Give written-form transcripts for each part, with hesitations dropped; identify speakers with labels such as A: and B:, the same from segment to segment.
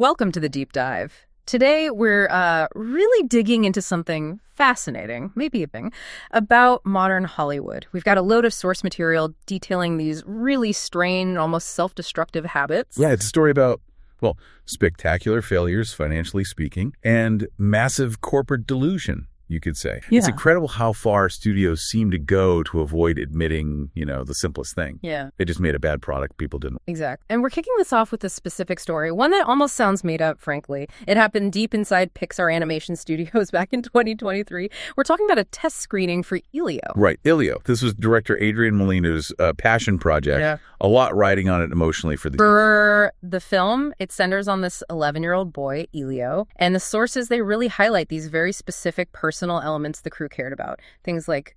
A: Welcome to the Deep Dive. Today, we're really digging into something fascinating, maybe a thing, about modern Hollywood. We've got a load of source material detailing these really strange, almost self-destructive habits.
B: Yeah, it's a story about, well, spectacular failures, financially speaking, and massive corporate delusion, you could say.
A: Yeah.
B: It's incredible how far studios seem to go to avoid admitting, the simplest thing.
A: Yeah.
B: They just made a bad product people didn't.
A: Exactly. And we're kicking this off with a specific story, one that almost sounds made up, frankly. It happened deep inside Pixar Animation Studios back in 2023. We're talking about a test screening for Ilio.
B: Right, Ilio. This was director Adrian Molina's passion project. Yeah. A lot riding on it emotionally for
A: the film. It centers on this 11-year-old boy, Ilio. And the sources, they really highlight these very specific personal elements the crew cared about. Things like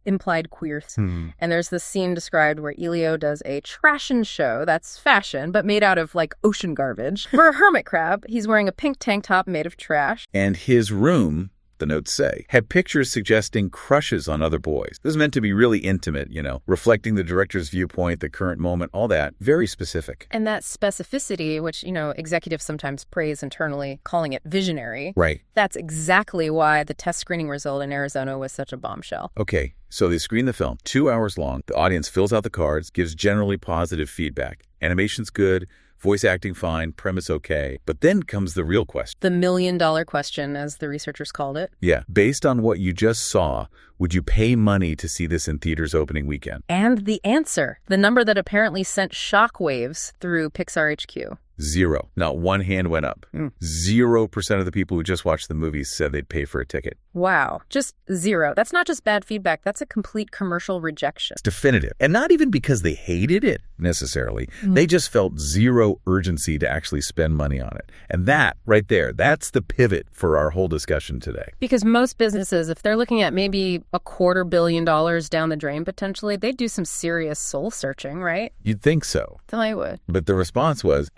A: implied queer. And there's this scene described where Ilio does a trashion show that's fashion, but made out of like ocean garbage. For a hermit crab, he's wearing a pink tank top made of trash.
B: And his room, the notes say, had pictures suggesting crushes on other boys. This is meant to be really intimate, reflecting the director's viewpoint, the current moment, all that. Very specific.
A: And that specificity, which, executives sometimes praise internally, calling it visionary.
B: Right.
A: That's exactly why the test screening result in Arizona was such a bombshell.
B: Okay, so they screen the film, 2 hours long. The audience fills out the cards, gives generally positive feedback. Animation's good. Voice acting fine, premise okay. But then comes the real question.
A: The $1 million question, as the researchers called it.
B: Yeah. Based on what you just saw, would you pay money to see this in theaters opening weekend?
A: And the answer, the number that apparently sent shockwaves through Pixar HQ.
B: 0. Not one hand went up. 0% of the people who just watched the movie said they'd pay for a ticket.
A: Wow. Just 0. That's not just bad feedback. That's a complete commercial rejection.
B: It's definitive. And not even because they hated it, necessarily. They just felt zero urgency to actually spend money on it. And that, right there, that's the pivot for our whole discussion today.
A: Because most businesses, if they're looking at maybe $250 million down the drain, potentially, they'd do some serious soul searching, right?
B: You'd think so.
A: I would.
B: But the response was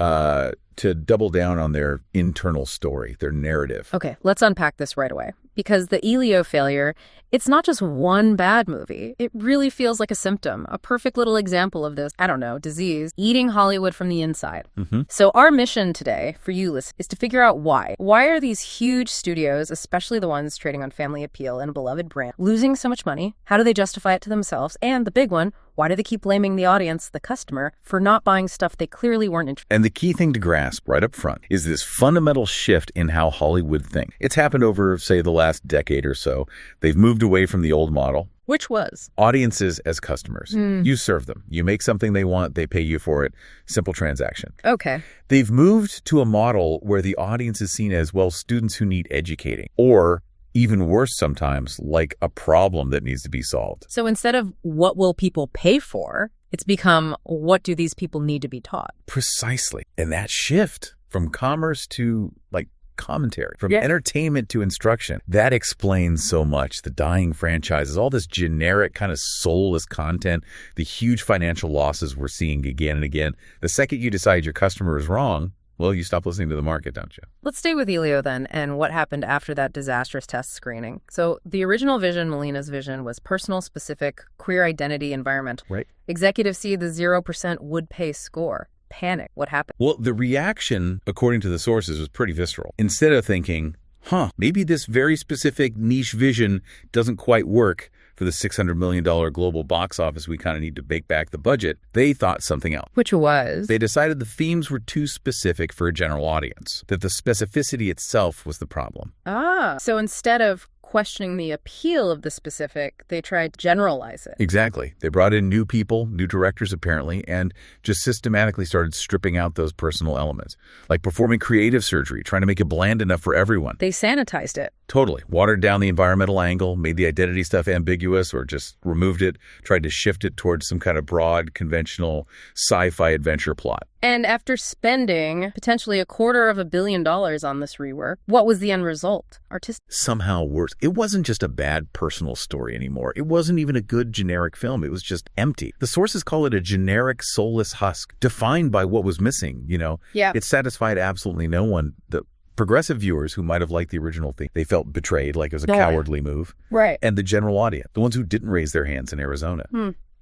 B: to double down on their internal story, their narrative.
A: Okay, let's unpack this right away. Because the Ilio failure, it's not just one bad movie. It really feels like a symptom, a perfect little example of this, disease, eating Hollywood from the inside. So our mission today for you listeners is to figure out why. Why are these huge studios, especially the ones trading on family appeal and a beloved brand, losing so much money? How do they justify it to themselves? And the big one, why do they keep blaming the audience, the customer, for not buying stuff they clearly weren't interested in?
B: And the key thing to grasp right up front is this fundamental shift in how Hollywood thinks. It's happened over, say, the last decade or so. They've moved away from the old model.
A: Which was?
B: Audiences as customers. You serve them. You make something they want, they pay you for it. Simple transaction.
A: Okay.
B: They've moved to a model where the audience is seen as, students who need educating, or even worse sometimes, like a problem that needs to be solved.
A: So instead of what will people pay for, it's become what do these people need to be taught?
B: Precisely. And that shift from commerce to commentary, from entertainment to instruction, that explains so much. The dying franchises, all this generic kind of soulless content, the huge financial losses we're seeing again and again. The second you decide your customer is wrong, you stop listening to the market, don't you?
A: Let's stay with Ilio then and what happened after that disastrous test screening. So the original vision, Molina's vision, was personal, specific, queer identity, environmental.
B: Right.
A: Executives see the 0% would pay score. Panic. What happened?
B: Well, the reaction, according to the sources, was pretty visceral. Instead of thinking, maybe this very specific niche vision doesn't quite work for the $600 million global box office, we kind of need to bake back the budget, they thought something else.
A: Which was?
B: They decided the themes were too specific for a general audience, that the specificity itself was the problem.
A: So instead of questioning the appeal of the specific, they tried to generalize it.
B: Exactly. They brought in new people, new directors apparently, and just systematically started stripping out those personal elements, like performing creative surgery, trying to make it bland enough for everyone.
A: They sanitized it.
B: Totally. Watered down the environmental angle, made the identity stuff ambiguous, or just removed it, tried to shift it towards some kind of broad, conventional sci-fi adventure plot.
A: And after spending potentially $250 million on this rework, what was the end result?
B: Somehow worse. It wasn't just a bad personal story anymore. It wasn't even a good generic film. It was just empty. The sources call it a generic, soulless husk, defined by what was missing,
A: Yeah.
B: It satisfied absolutely no one. The progressive viewers who might have liked the original thing, they felt betrayed, like it was a cowardly move.
A: Right.
B: And the general audience, the ones who didn't raise their hands in Arizona.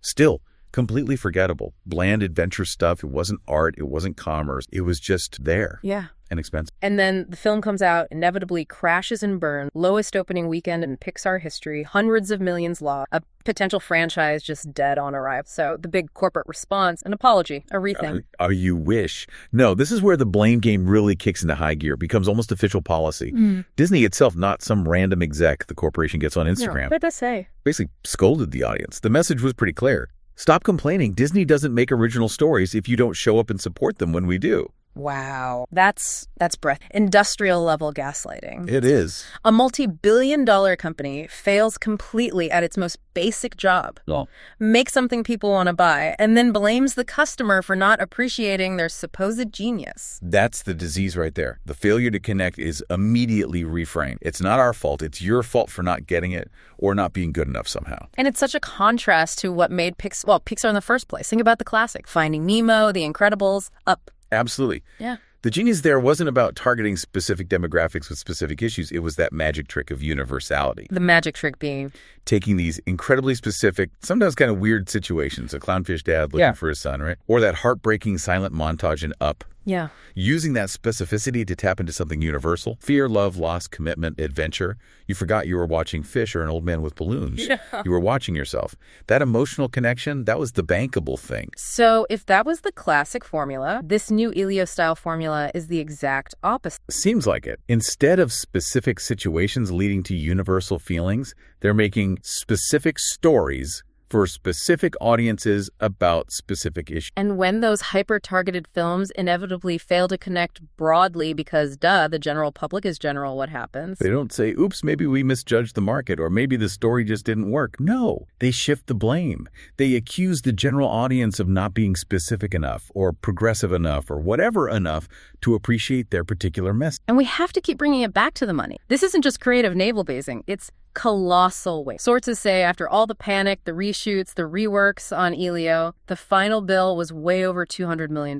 B: Still, completely forgettable. Bland adventure stuff. It wasn't art. It wasn't commerce. It was just there.
A: Yeah.
B: and expensive.
A: And then the film comes out, inevitably crashes and burns, lowest opening weekend in Pixar history, hundreds of millions lost, a potential franchise just dead on arrival. So the big corporate response, an apology, a rethink.
B: You wish. No, this is where the blame game really kicks into high gear, becomes almost official policy. Disney itself, not some random exec the corporation gets on Instagram.
A: No, what did that say?
B: Basically scolded the audience. The message was pretty clear. Stop complaining. Disney doesn't make original stories if you don't show up and support them when we do.
A: Wow. That's breath. Industrial level gaslighting.
B: It is.
A: A multi-billion-dollar company fails completely at its most basic job.
B: Oh.
A: Makes something people want to buy, and then blames the customer for not appreciating their supposed genius.
B: That's the disease right there. The failure to connect is immediately reframed. It's not our fault. It's your fault for not getting it or not being good enough somehow.
A: And it's such a contrast to what made Pixar in the first place. Think about the classic. Finding Nemo, The Incredibles, Up.
B: Absolutely.
A: Yeah.
B: The genius there wasn't about targeting specific demographics with specific issues. It was that magic trick of universality.
A: The magic trick being?
B: Taking these incredibly specific, sometimes kind of weird situations, a clownfish dad looking for his son, right? Or that heartbreaking silent montage in Up.
A: Yeah.
B: Using that specificity to tap into something universal. Fear, love, loss, commitment, adventure. You forgot you were watching Fish or An Old Man with Balloons.
A: Yeah.
B: You were watching yourself. That emotional connection, that was the bankable thing.
A: So if that was the classic formula, this new Ilio-style formula is the exact opposite.
B: Seems like it. Instead of specific situations leading to universal feelings, they're making specific stories for specific audiences about specific issues.
A: And when those hyper-targeted films inevitably fail to connect broadly because, the general public is general, what happens?
B: They don't say, oops, maybe we misjudged the market, or maybe the story just didn't work. No, they shift the blame. They accuse the general audience of not being specific enough or progressive enough or whatever enough to appreciate their particular message.
A: And we have to keep bringing it back to the money. This isn't just creative navel-gazing. It's colossal waste. Sources say after all the panic, the reshoots, the reworks on Ilio, the final bill was way over $200 million,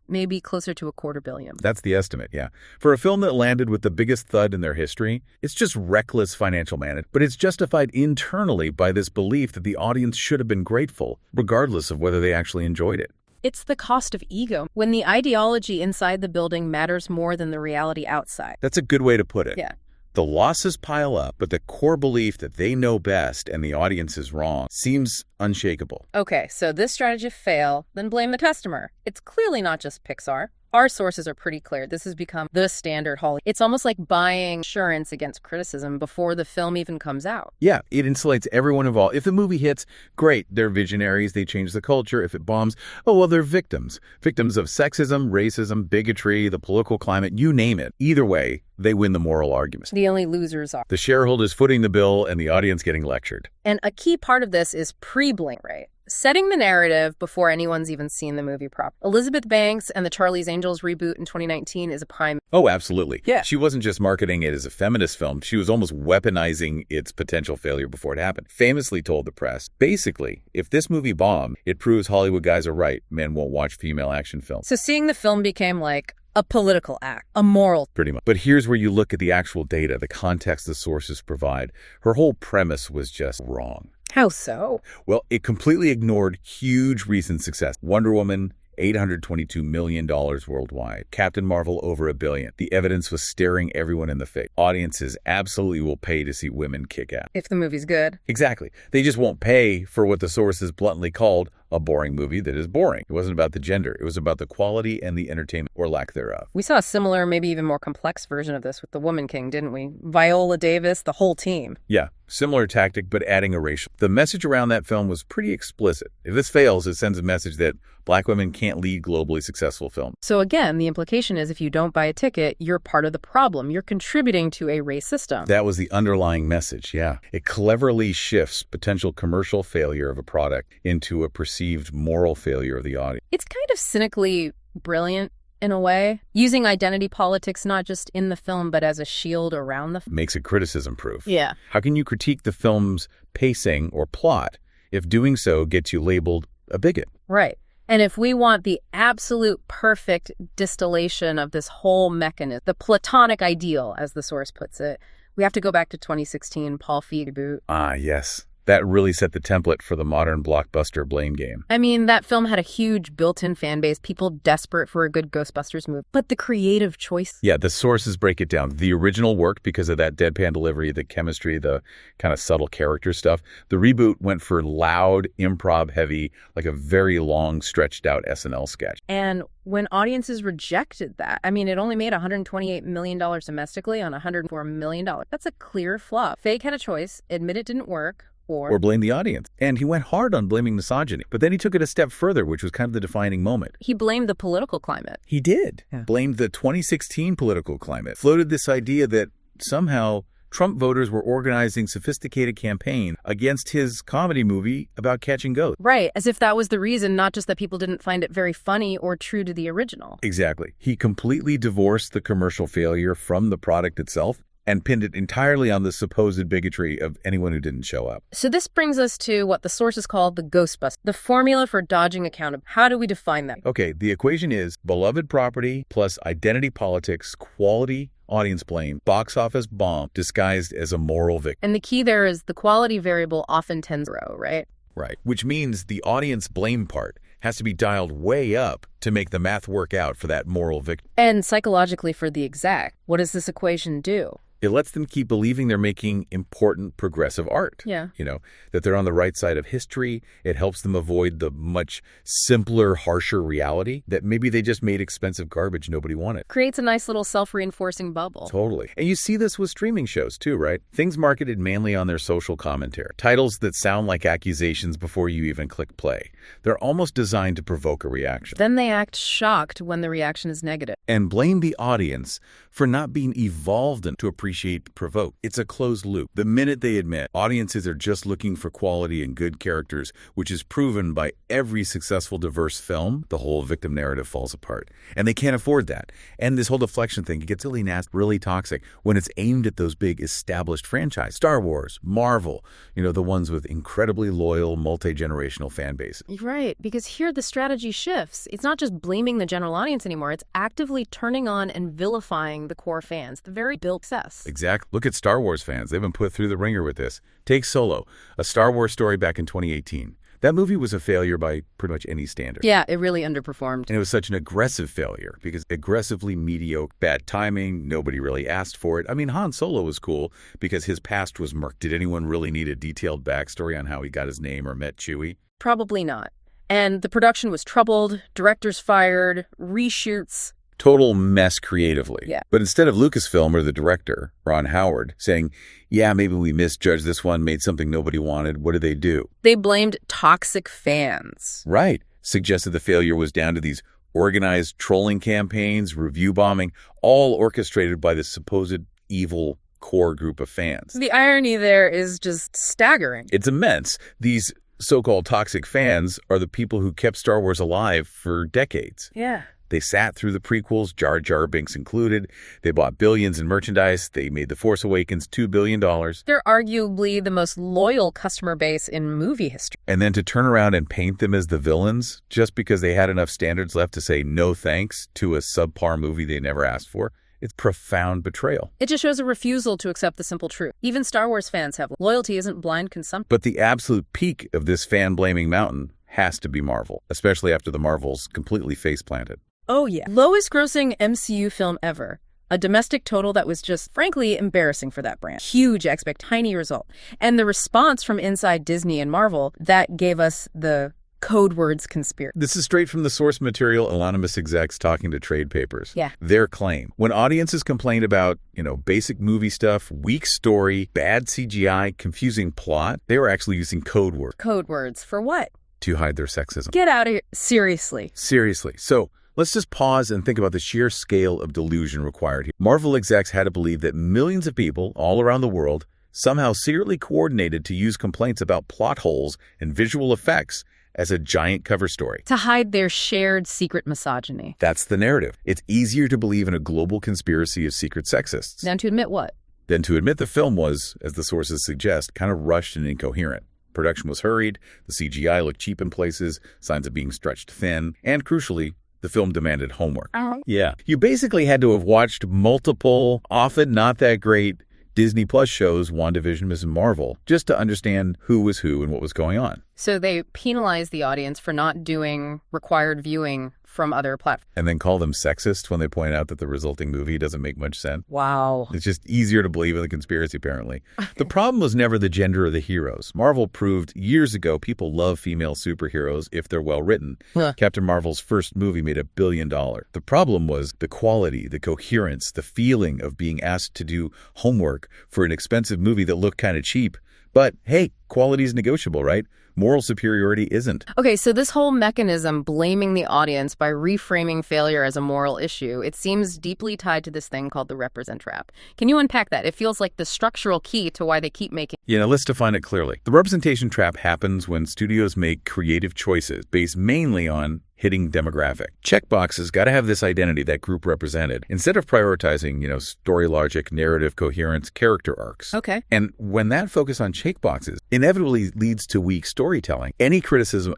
A: maybe closer to $250 million.
B: That's the estimate, yeah. For a film that landed with the biggest thud in their history, it's just reckless financial management, but it's justified internally by this belief that the audience should have been grateful, regardless of whether they actually enjoyed it.
A: It's the cost of ego, when the ideology inside the building matters more than the reality outside.
B: That's a good way to put it.
A: Yeah.
B: The losses pile up, but the core belief that they know best and the audience is wrong seems unshakable.
A: Okay, so this strategy fail, then blame the customer. It's clearly not just Pixar. Our sources are pretty clear. This has become the standard Hollywood. It's almost like buying insurance against criticism before the film even comes out.
B: Yeah, it insulates everyone involved. If the movie hits, great, they're visionaries, they change the culture. If it bombs, oh, well, they're victims. Victims of sexism, racism, bigotry, the political climate, you name it. Either way, they win the moral arguments.
A: The only losers are
B: the shareholders footing the bill and the audience getting lectured.
A: And a key part of this is pre-blink, right? Setting the narrative before anyone's even seen the movie proper. Elizabeth Banks and the Charlie's Angels reboot in 2019 is a prime.
B: Oh, absolutely.
A: Yeah.
B: She wasn't just marketing it as a feminist film. She was almost weaponizing its potential failure before it happened. Famously told the press, basically, if this movie bombed, it proves Hollywood guys are right. Men won't watch female action films.
A: So seeing the film became like a political act, a moral.
B: Pretty much. But here's where you look at the actual data, the context the sources provide. Her whole premise was just wrong.
A: How so?
B: Well, it completely ignored huge recent success. Wonder Woman, $822 million worldwide. Captain Marvel, over $1 billion. The evidence was staring everyone in the face. Audiences absolutely will pay to see women kick ass.
A: If the movie's good.
B: Exactly. They just won't pay for what the sources bluntly called a boring movie that is boring. It wasn't about the gender. It was about the quality and the entertainment, or lack thereof.
A: We saw a similar, maybe even more complex version of this with The Woman King, didn't we? Viola Davis, the whole team.
B: Yeah, similar tactic, but adding a racial. The message around that film was pretty explicit. If this fails, it sends a message that Black women can't lead globally successful films.
A: So again, the implication is if you don't buy a ticket, you're part of the problem. You're contributing to a race system.
B: That was the underlying message, yeah. It cleverly shifts potential commercial failure of a product into a perceived moral failure of the audience.
A: It's kind of cynically brilliant in a way, using identity politics not just in the film, but as a shield around the film.
B: Makes it criticism-proof.
A: Yeah.
B: How can you critique the film's pacing or plot if doing so gets you labeled a bigot?
A: Right. And if we want the absolute perfect distillation of this whole mechanism, the platonic ideal, as the source puts it, we have to go back to 2016, Paul Feig reboot.
B: Ah, yes. That really set the template for the modern blockbuster blame game.
A: I mean, that film had a huge built-in fan base, people desperate for a good Ghostbusters movie. But the creative choice...
B: Yeah, the sources break it down. The original worked because of that deadpan delivery, the chemistry, the kind of subtle character stuff. The reboot went for loud, improv-heavy, like a very long, stretched-out SNL sketch.
A: And when audiences rejected that, I mean, it only made $128 million domestically on $104 million. That's a clear flop. Fake had a choice, admit it didn't work, or
B: blame the audience. And he went hard on blaming misogyny. But then he took it a step further, which was kind of the defining moment.
A: He blamed the political climate.
B: He did.
A: Yeah.
B: Blamed the 2016 political climate. Floated this idea that somehow Trump voters were organizing sophisticated campaign against his comedy movie about catching ghosts.
A: Right, as if that was the reason, not just that people didn't find it very funny or true to the original.
B: Exactly. He completely divorced the commercial failure from the product itself and pinned it entirely on the supposed bigotry of anyone who didn't show up.
A: So this brings us to what the sources call the Ghostbusters, the formula for dodging accountability. How do we define that?
B: Okay, the equation is beloved property plus identity politics, quality, audience blame, box office bomb disguised as a moral victim.
A: And the key there is the quality variable often tends to grow, right?
B: Right, which means the audience blame part has to be dialed way up to make the math work out for that moral victim.
A: And psychologically for the exec, what does this equation do?
B: It lets them keep believing they're making important progressive art.
A: Yeah.
B: You know, that they're on the right side of history. It helps them avoid the much simpler, harsher reality that maybe they just made expensive garbage nobody wanted.
A: Creates a nice little self-reinforcing bubble.
B: Totally. And you see this with streaming shows too, right? Things marketed mainly on their social commentary. Titles that sound like accusations before you even click play. They're almost designed to provoke a reaction.
A: Then they act shocked when the reaction is negative.
B: And blame the audience for not being evolved to appreciate provoke. It's a closed loop. The minute they admit audiences are just looking for quality and good characters, which is proven by every successful diverse film, the whole victim narrative falls apart. And they can't afford that. And this whole deflection thing, it gets really nasty, really toxic when it's aimed at those big established franchises. Star Wars, Marvel, you know, the ones with incredibly loyal, multi-generational fan bases.
A: Right, because here the strategy shifts. It's not just blaming the general audience anymore. It's actively turning on and vilifying the core fans, the very built success.
B: Exactly. Look at Star Wars fans. They've been put through the ringer with this. Take Solo, a Star Wars story back in 2018. That movie was a failure by pretty much any standard.
A: Yeah, it really underperformed.
B: And it was such an aggressive failure because aggressively mediocre, bad timing, nobody really asked for it. I mean, Han Solo was cool because his past was murked. Did anyone really need a detailed backstory on how he got his name or met Chewie?
A: Probably not. And the production was troubled, directors fired, reshoots.
B: Total mess creatively.
A: Yeah.
B: But instead of Lucasfilm or the director, Ron Howard, saying, yeah, maybe we misjudged this one, made something nobody wanted, what did they do?
A: They blamed toxic fans.
B: Right. Suggested the failure was down to these organized trolling campaigns, review bombing, all orchestrated by this supposed evil core group of fans.
A: The irony there is just staggering.
B: It's immense. These so-called toxic fans are the people who kept Star Wars alive for decades.
A: Yeah.
B: They sat through the prequels, Jar Jar Binks included. They bought billions in merchandise. They made The Force Awakens $2 billion.
A: They're arguably the most loyal customer base in movie history.
B: And then to turn around and paint them as the villains just because they had enough standards left to say no thanks to a subpar movie they never asked for. It's profound betrayal.
A: It just shows a refusal to accept the simple truth. Even Star Wars fans have loyalty isn't blind consumption.
B: But the absolute peak of this fan-blaming mountain has to be Marvel, especially after the Marvels completely face-planted.
A: Oh, yeah. Lowest grossing MCU film ever. A domestic total that was just, frankly, embarrassing for that brand. Huge tiny result. And the response from inside Disney and Marvel, that gave us the code words conspiracy.
B: This is straight from the source material, anonymous execs talking to trade papers.
A: Yeah.
B: Their claim. When audiences complained about, basic movie stuff, weak story, bad CGI, confusing plot, they were actually using code words.
A: Code words for what?
B: To hide their sexism.
A: Get out of here. Seriously.
B: Seriously. So let's just pause and think about the sheer scale of delusion required here. Marvel execs had to believe that millions of people all around the world somehow secretly coordinated to use complaints about plot holes and visual effects as a giant cover story.
A: To hide their shared secret misogyny.
B: That's the narrative. It's easier to believe in a global conspiracy of secret sexists.
A: Than to admit what?
B: Than to admit the film was, as the sources suggest, kind of rushed and incoherent. Production was hurried, the CGI looked cheap in places, signs of being stretched thin, and crucially, the film demanded homework. Yeah. You basically had to have watched multiple, often not that great, Disney Plus shows WandaVision, Ms. Marvel, just to understand who was who and what was going on.
A: So they penalize the audience for not doing required viewing from other platforms.
B: And then call them sexist when they point out that the resulting movie doesn't make much sense.
A: Wow.
B: It's just easier to believe in the conspiracy, apparently. The problem was never the gender of the heroes. Marvel proved years ago people love female superheroes if they're well written. Captain Marvel's first movie made $1 billion. The problem was the quality, the coherence, the feeling of being asked to do homework for an expensive movie that looked kind of cheap. But hey, quality is negotiable, right? Moral superiority isn't.
A: Okay, so this whole mechanism blaming the audience by reframing failure as a moral issue, it seems deeply tied to this thing called the represent trap. Can you unpack that? It feels like the structural key to why they keep making...
B: Let's define it clearly. The representation trap happens when studios make creative choices based mainly on hitting demographic. Checkboxes got to have this identity, that group represented, instead of prioritizing, story logic, narrative coherence, character arcs.
A: Okay.
B: And when that focus on checkboxes inevitably leads to weak storytelling, any criticism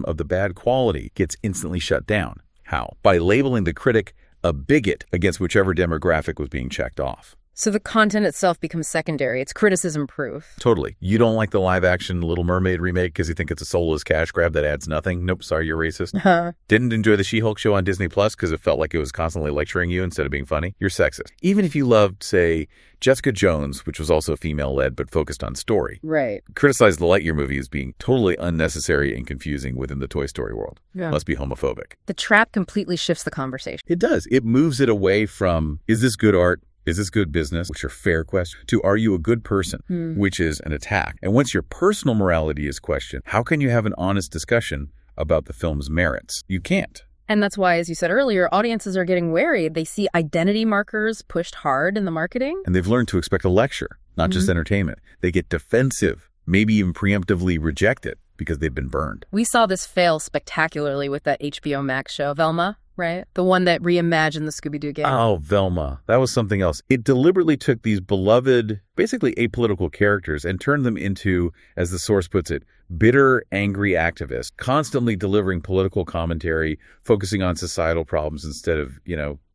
B: of the bad quality gets instantly shut down. How? By labeling the critic a bigot against whichever demographic was being checked off.
A: So the content itself becomes secondary. It's criticism proof.
B: Totally. You don't like the live-action Little Mermaid remake because you think it's a soulless cash grab that adds nothing? Nope, sorry, you're racist. Didn't enjoy the She-Hulk show on Disney Plus because it felt like it was constantly lecturing you instead of being funny? You're sexist. Even if you loved, say, Jessica Jones, which was also female-led but focused on story.
A: Right.
B: Criticized the Lightyear movie as being totally unnecessary and confusing within the Toy Story world.
A: Yeah.
B: Must be homophobic.
A: The trap completely shifts the conversation.
B: It does. It moves it away from, is this good art? Is this good business, which are fair questions, to are you a good person, which is an attack. And once your personal morality is questioned, how can you have an honest discussion about the film's merits? You can't.
A: And that's why, as you said earlier, audiences are getting wary. They see identity markers pushed hard in the marketing.
B: And they've learned to expect a lecture, not just entertainment. They get defensive, maybe even preemptively reject it because they've been burned.
A: We saw this fail spectacularly with that HBO Max show, Velma. Right? The one that reimagined the Scooby-Doo game.
B: Oh, Velma. That was something else. It deliberately took these beloved, basically apolitical characters and turned them into, as the source puts it, bitter, angry activists, constantly delivering political commentary, focusing on societal problems instead of,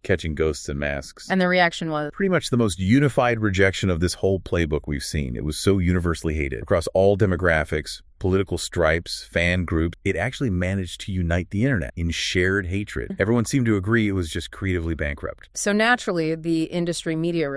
B: catching ghosts in masks.
A: And the reaction was?
B: Pretty much the most unified rejection of this whole playbook we've seen. It was so universally hated across all demographics, political stripes, fan groups. It actually managed to unite the internet in shared hatred. Everyone seemed to agree it was just creatively bankrupt.
A: So naturally, the industry media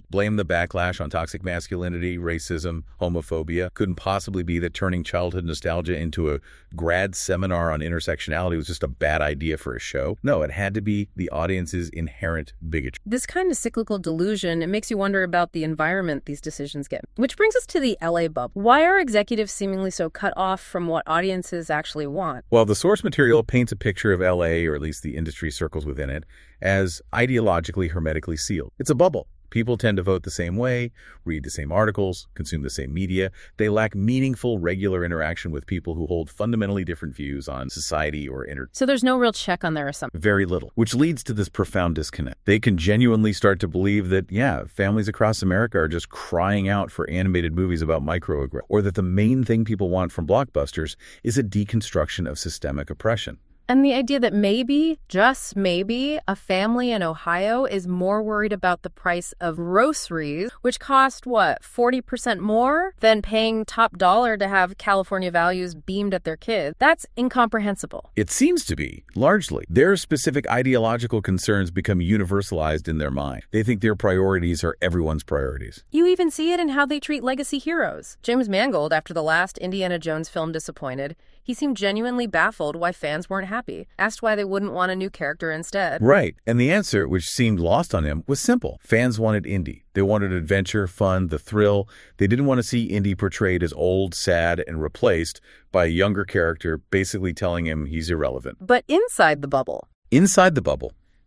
B: blame the backlash on toxic masculinity, racism, homophobia. Couldn't possibly be that turning childhood nostalgia into a grad seminar on intersectionality was just a bad idea for a show. No, it had to be the audience's inherent bigotry.
A: This kind of cyclical delusion, it makes you wonder about the environment these decisions get. Which brings us to the LA bubble. Why are executives seemingly so cut off from what audiences actually want?
B: Well, the source material paints a picture of LA, or at least the industry circles within it, as ideologically hermetically sealed. It's a bubble. People tend to vote the same way, read the same articles, consume the same media. They lack meaningful, regular interaction with people who hold fundamentally different views on society or
A: So there's no real check on their assumptions.
B: Very little, which leads to this profound disconnect. They can genuinely start to believe that, families across America are just crying out for animated movies about microaggression, or that the main thing people want from blockbusters is a deconstruction of systemic oppression.
A: And the idea that maybe, just maybe, a family in Ohio is more worried about the price of groceries, which cost, 40% more than paying top dollar to have California values beamed at their kids. That's incomprehensible.
B: It seems to be, largely. Their specific ideological concerns become universalized in their mind. They think their priorities are everyone's priorities.
A: You even see it in how they treat legacy heroes. James Mangold, after the last Indiana Jones film disappointed, he seemed genuinely baffled why fans weren't happy, asked why they wouldn't want a new character instead.
B: Right. And the answer, which seemed lost on him, was simple. Fans wanted indie. They wanted adventure, fun, the thrill. They didn't want to see indie portrayed as old, sad, and replaced by a younger character basically telling him he's irrelevant.
A: But inside the bubble,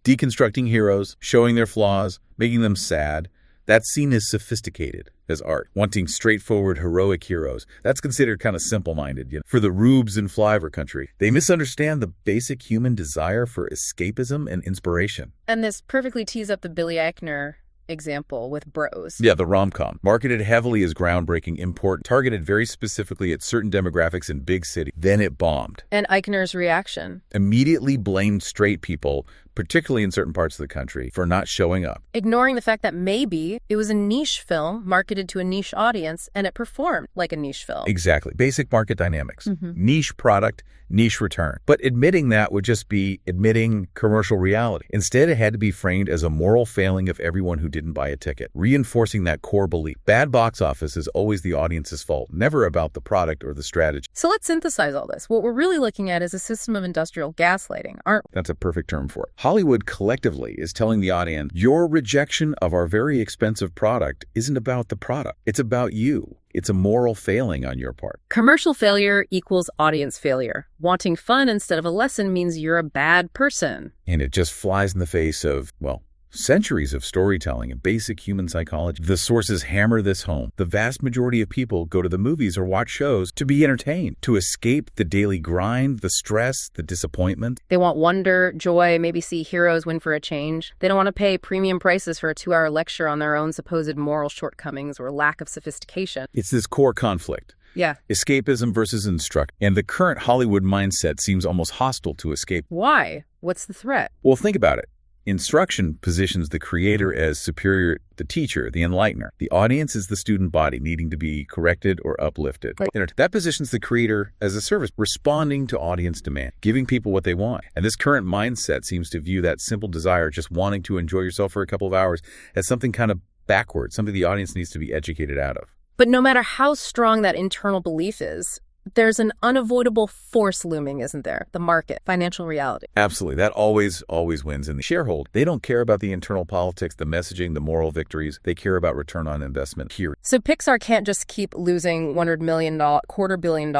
B: deconstructing heroes, showing their flaws, making them sad, that's seen as sophisticated as art. Wanting straightforward, heroic heroes, that's considered kind of simple-minded. For the rubes in flyover country, they misunderstand the basic human desire for escapism and inspiration.
A: And this perfectly tees up the Billy Eichner example with Bros.
B: Yeah, the rom-com. Marketed heavily as groundbreaking import, targeted very specifically at certain demographics in big cities. Then it bombed.
A: And Eichner's reaction?
B: Immediately blamed straight people, particularly in certain parts of the country, for not showing up.
A: Ignoring the fact that maybe it was a niche film marketed to a niche audience and it performed like a niche film.
B: Exactly. Basic market dynamics. Niche product, niche return. But admitting that would just be admitting commercial reality. Instead, it had to be framed as a moral failing of everyone who didn't buy a ticket, reinforcing that core belief. Bad box office is always the audience's fault, never about the product or the strategy.
A: So let's synthesize all this. What we're really looking at is a system of industrial gaslighting, aren't we?
B: That's a perfect term for it. Hollywood collectively is telling the audience, your rejection of our very expensive product isn't about the product. It's about you. It's a moral failing on your part.
A: Commercial failure equals audience failure. Wanting fun instead of a lesson means you're a bad person.
B: And it just flies in the face of, well, centuries of storytelling and basic human psychology. The sources hammer this home. The vast majority of people go to the movies or watch shows to be entertained, to escape the daily grind, the stress, the disappointment.
A: They want wonder, joy, maybe see heroes win for a change. They don't want to pay premium prices for a 2-hour lecture on their own supposed moral shortcomings or lack of sophistication.
B: It's this core conflict.
A: Yeah.
B: Escapism versus instruction. And the current Hollywood mindset seems almost hostile to escape.
A: Why? What's the threat?
B: Well, think about it. Instruction positions the creator as superior, the teacher, the enlightener. The audience is the student body needing to be corrected or uplifted. Right. That positions the creator as a service, responding to audience demand, giving people what they want. And this current mindset seems to view that simple desire, just wanting to enjoy yourself for a couple of hours, as something kind of backwards, something the audience needs to be educated out of.
A: But no matter how strong that internal belief is, there's an unavoidable force looming, isn't there? The market, financial reality.
B: Absolutely. That always wins. And the shareholder, they don't care about the internal politics, the messaging, the moral victories. They care about return on investment here.
A: So Pixar can't just keep losing $100 million, $250 million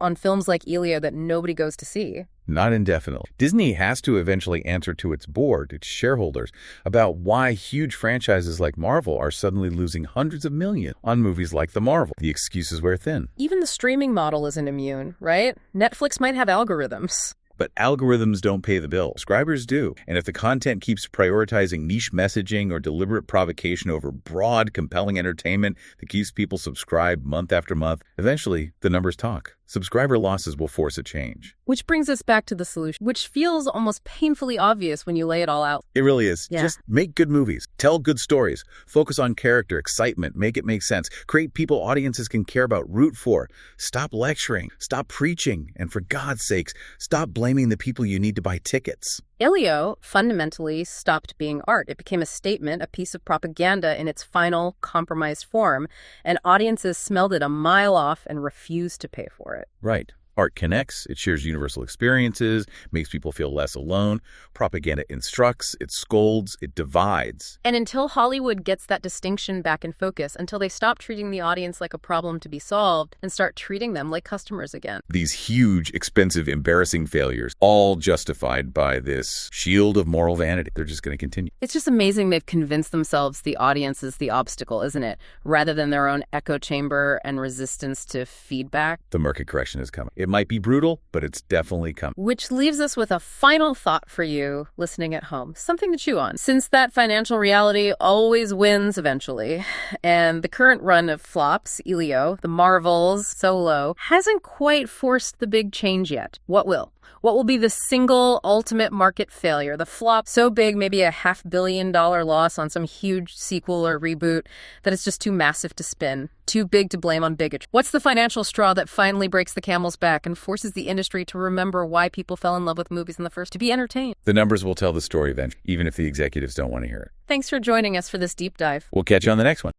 A: on films like Ilio that nobody goes to see.
B: Not indefinitely. Disney has to eventually answer to its board, its shareholders, about why huge franchises like Marvel are suddenly losing hundreds of millions on movies like The Marvel. The excuses wear thin.
A: Even the streaming model isn't immune, right? Netflix might have algorithms.
B: But algorithms don't pay the bill. Subscribers do. And if the content keeps prioritizing niche messaging or deliberate provocation over broad, compelling entertainment that keeps people subscribed month after month, eventually the numbers talk. Subscriber losses will force a change.
A: Which brings us back to the solution, which feels almost painfully obvious when you lay it all out.
B: It really is.
A: Yeah.
B: Just make good movies. Tell good stories. Focus on character, excitement. Make it make sense. Create people audiences can care about, root for. Stop lecturing. Stop preaching. And for God's sakes, stop blaming the people you need to buy tickets.
A: Ilio fundamentally stopped being art. It became a statement, a piece of propaganda in its final compromised form, and audiences smelled it a mile off and refused to pay for it.
B: Right. Art connects, it shares universal experiences, makes people feel less alone. Propaganda instructs, it scolds, it divides.
A: And until Hollywood gets that distinction back in focus, until they stop treating the audience like a problem to be solved and start treating them like customers again.
B: These huge, expensive, embarrassing failures, all justified by this shield of moral vanity. They're just going to continue.
A: It's just amazing they've convinced themselves the audience is the obstacle, isn't it? Rather than their own echo chamber and resistance to feedback.
B: The market correction is coming. It might be brutal, but it's definitely coming.
A: Which leaves us with a final thought for you listening at home. Something to chew on. Since that financial reality always wins eventually, and the current run of flops, Ilio, the Marvels, Solo, hasn't quite forced the big change yet. What will? What will be the single ultimate market failure? The flop so big, maybe a $500 million loss on some huge sequel or reboot that it's just too massive to spin, too big to blame on bigotry. What's the financial straw that finally breaks the camel's back and forces the industry to remember why people fell in love with movies in the first, to be entertained?
B: The numbers will tell the story eventually, even if the executives don't want to hear it.
A: Thanks for joining us for this deep dive.
B: We'll catch you on the next one.